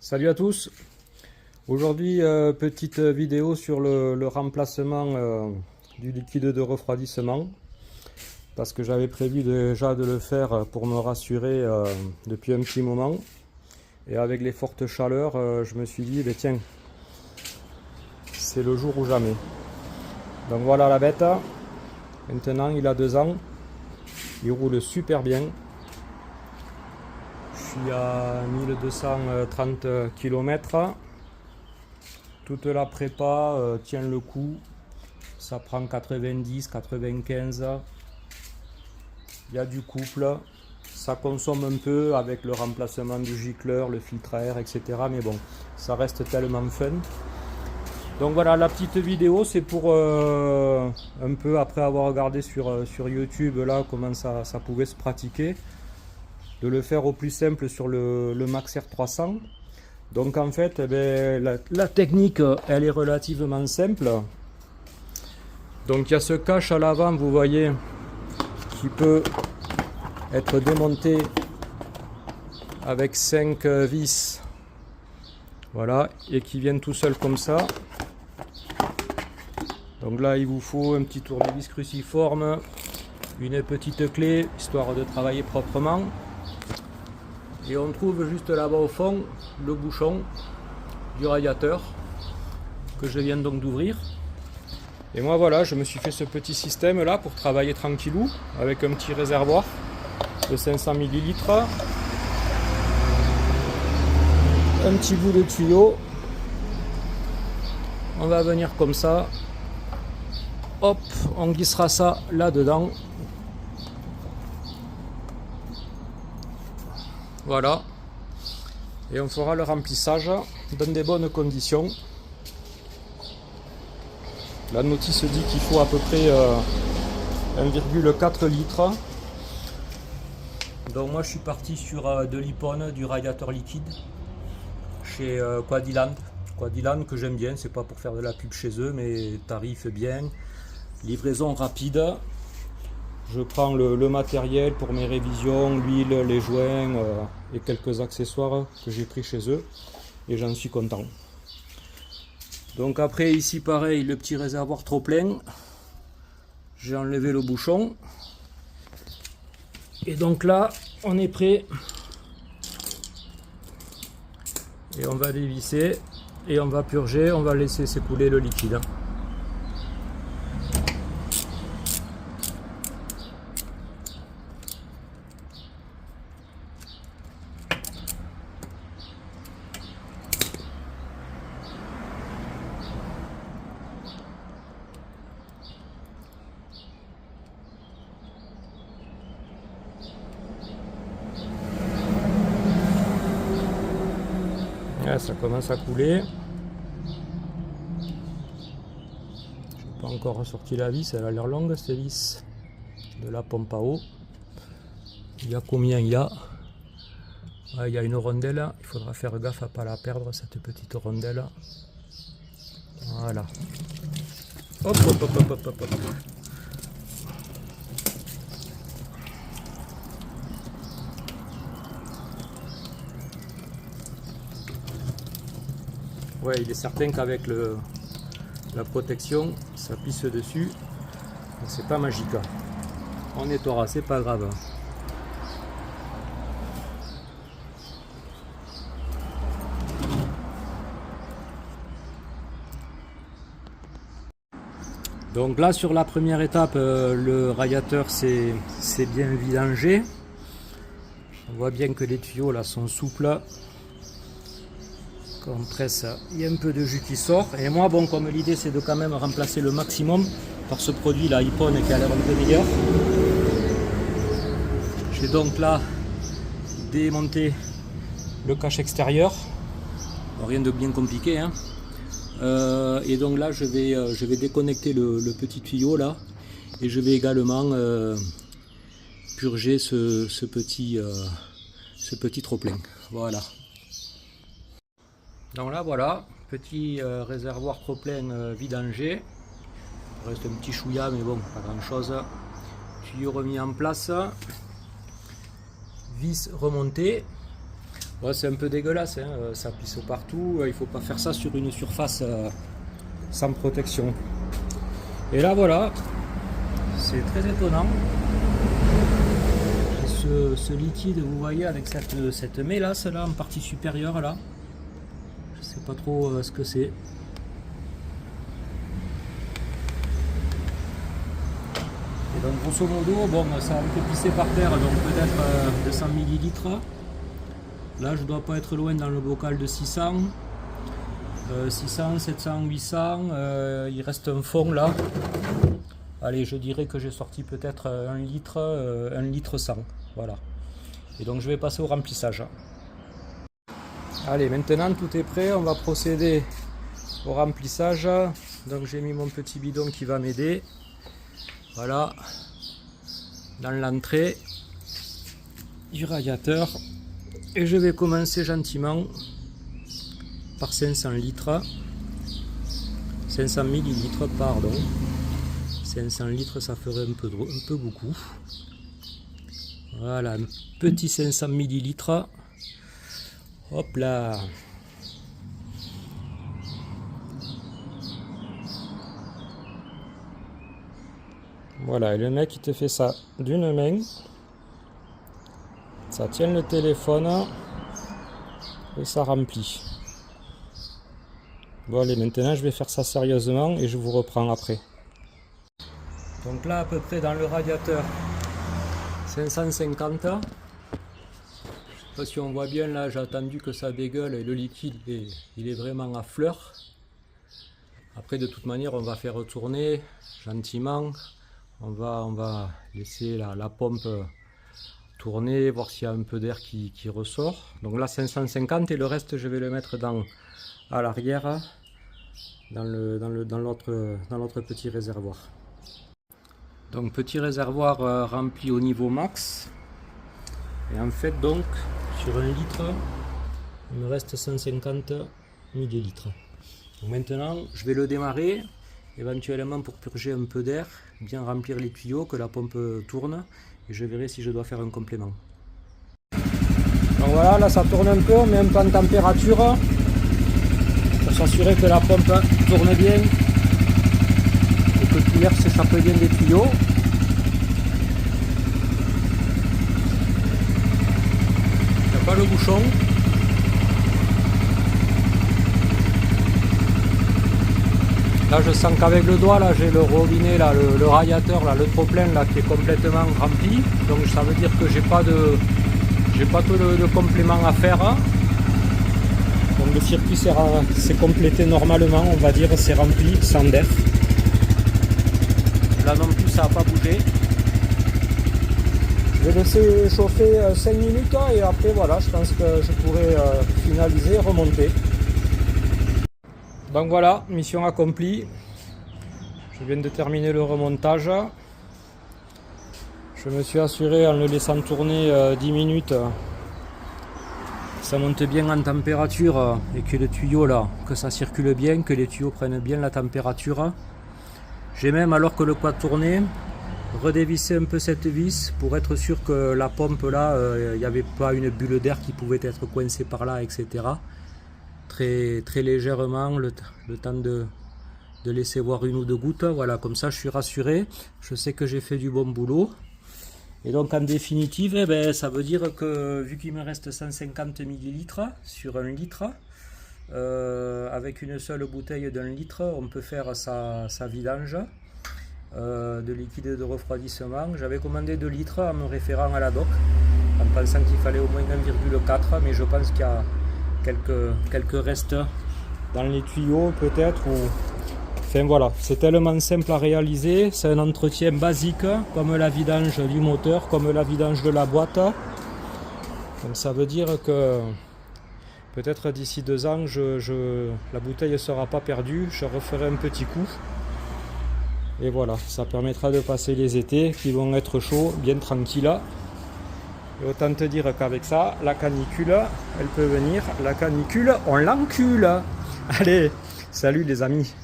Salut à tous. Aujourd'hui, petite vidéo sur le remplacement du liquide de refroidissement, parce que j'avais prévu déjà de le faire pour me rassurer depuis un petit moment, et avec les fortes chaleurs je me suis dit tiens, c'est le jour ou jamais. Donc voilà la bête. Maintenant il a 2 ans, il roule super bien. Je suis à 1230 km. Toute la prépa tient le coup. Ça prend 90, 95. Il y a du couple. Ça consomme un peu avec le remplacement du gicleur, le filtre à air, etc. Mais bon, ça reste tellement fun. Donc voilà, la petite vidéo, c'est pour un peu après avoir regardé sur YouTube là comment ça pouvait se pratiquer, de le faire au plus simple sur le Max R300. Donc en fait, la technique, elle est relativement simple. Donc il y a ce cache à l'avant, vous voyez, qui peut être démonté avec 5 vis. Voilà, et qui viennent tout seul comme ça. Donc là, il vous faut un petit tournevis cruciforme, une petite clé, histoire de travailler proprement. Et on trouve juste là-bas au fond le bouchon du radiateur que je viens donc d'ouvrir. Et moi voilà, je me suis fait ce petit système là pour travailler tranquillou avec un petit réservoir de 500 ml, un petit bout de tuyau. On va venir comme ça, hop, on glissera ça là-dedans. Voilà, et on fera le remplissage dans des bonnes conditions. La notice dit qu'il faut à peu près 1,4 litre. Donc moi je suis parti sur de l'Ippon, du radiateur liquide chez Quadiland. Quadiland que j'aime bien, c'est pas pour faire de la pub chez eux, mais tarif bien, livraison rapide. Je prends le matériel pour mes révisions, l'huile, les joints et quelques accessoires que j'ai pris chez eux, et j'en suis content. Donc après ici pareil, le petit réservoir trop plein, j'ai enlevé le bouchon, et donc là on est prêt, et on va dévisser et on va purger, on va laisser s'écouler le liquide. Ça commence à couler. Je n'ai pas encore ressorti la vis, elle a l'air longue cette vis de la pompe à eau. Il y a combien il y a? Il y a une rondelle, il faudra faire gaffe à ne pas la perdre, cette petite rondelle. Voilà. Hop, hop, hop, hop, hop, hop, hop. Ouais, il est certain qu'avec la protection, ça pisse dessus. C'est pas magique. On est aura, c'est pas grave. Donc là, sur la première étape, le radiateur c'est bien vidangé. On voit bien que les tuyaux là sont souples. Quand on presse, il y a un peu de jus qui sort. Et moi, bon, comme l'idée c'est de quand même remplacer le maximum par ce produit là, Ippon, qui a l'air un peu meilleur. J'ai donc là démonté le cache extérieur. Bon, rien de bien compliqué, hein. Et donc là, je vais déconnecter le petit tuyau là, et je vais également purger ce petit trop-plein. Voilà. Donc là voilà, petit réservoir trop plein vidangé. Il reste un petit chouïa mais bon, pas grand chose. Tuyau remis en place. Vis remontée. Ouais, c'est un peu dégueulasse, hein, ça pisse partout, il faut pas faire ça sur une surface sans protection. Et là voilà, c'est très étonnant. Ce liquide, vous voyez, avec cette mélasse là en partie supérieure là, je sais pas trop ce que c'est. Et donc grosso modo, bon, ça a été pissé par terre, donc peut-être 200 ml. Là je dois pas être loin dans le bocal de 600, 600, 700, 800, il reste un fond là. Allez, je dirais que j'ai sorti peut-être 1 litre 100, voilà. Et donc je vais passer au remplissage. Allez, maintenant tout est prêt, on va procéder au remplissage. Donc j'ai mis mon petit bidon qui va m'aider. Voilà, dans l'entrée du radiateur. Et je vais commencer gentiment par 500 litres. 500 millilitres, pardon. 500 litres, ça ferait un peu beaucoup. Voilà, un petit 500 millilitres. Hop là. Voilà, et le mec il te fait ça d'une main. Ça tient le téléphone et ça remplit. Bon allez, maintenant je vais faire ça sérieusement et je vous reprends après. Donc là à peu près dans le radiateur 550. Je sais pas si on voit bien là, j'ai attendu que ça dégueule et le liquide il est vraiment à fleur. Après de toute manière on va faire tourner gentiment. On va laisser la pompe tourner, voir s'il y a un peu d'air qui ressort. Donc là 550 et le reste je vais le mettre à l'arrière dans l'autre petit réservoir. Donc petit réservoir rempli au niveau max. Et en fait donc sur 1 litre il me reste 150 millilitres. Donc maintenant je vais le démarrer éventuellement pour purger un peu d'air, bien remplir les tuyaux, que la pompe tourne et je verrai si je dois faire un complément. Donc voilà, là ça tourne un peu, on met un peu en température pour s'assurer que la pompe tourne bien et que tout l'air s'échappe bien des tuyaux. Il n'y a pas le bouchon. Là je sens qu'avec le doigt là j'ai le robinet là, le radiateur là, le trop plein là qui est complètement rempli. Donc ça veut dire que j'ai pas tout de complément à faire. Donc le circuit s'est complété normalement, on va dire, c'est rempli sans d'air. Là non plus ça n'a pas bougé. Je vais laisser chauffer 5 minutes et après voilà, je pense que je pourrai finaliser et remonter. Donc voilà, mission accomplie. Je viens de terminer le remontage. Je me suis assuré en le laissant tourner 10 minutes, ça monte bien en température et que le tuyau là, que ça circule bien, que les tuyaux prennent bien la température. J'ai même, alors que le quad tournait, redévissé un peu cette vis pour être sûr que la pompe là, il n'y avait pas une bulle d'air qui pouvait être coincée par là, etc. Très légèrement, le temps de laisser voir 1 ou 2 gouttes. Voilà, comme ça je suis rassuré, je sais que j'ai fait du bon boulot. Et donc en définitive, eh ben, ça veut dire que vu qu'il me reste 150 millilitres sur 1 litre, avec une seule bouteille d'1 litre, on peut faire sa vidange de liquide de refroidissement. J'avais commandé 2 litres en me référant à la doc, en pensant qu'il fallait au moins 1,4, mais je pense qu'il y a quelques restes dans les tuyaux peut-être. Enfin voilà, c'est tellement simple à réaliser, c'est un entretien basique comme la vidange du moteur, comme la vidange de la boîte. Donc ça veut dire que peut-être d'ici 2 ans, la bouteille ne sera pas perdue, je referai un petit coup. Et voilà, ça permettra de passer les étés qui vont être chauds, bien tranquilles. Et autant te dire qu'avec ça, la canicule, elle peut venir. La canicule, on l'encule. Allez, salut les amis.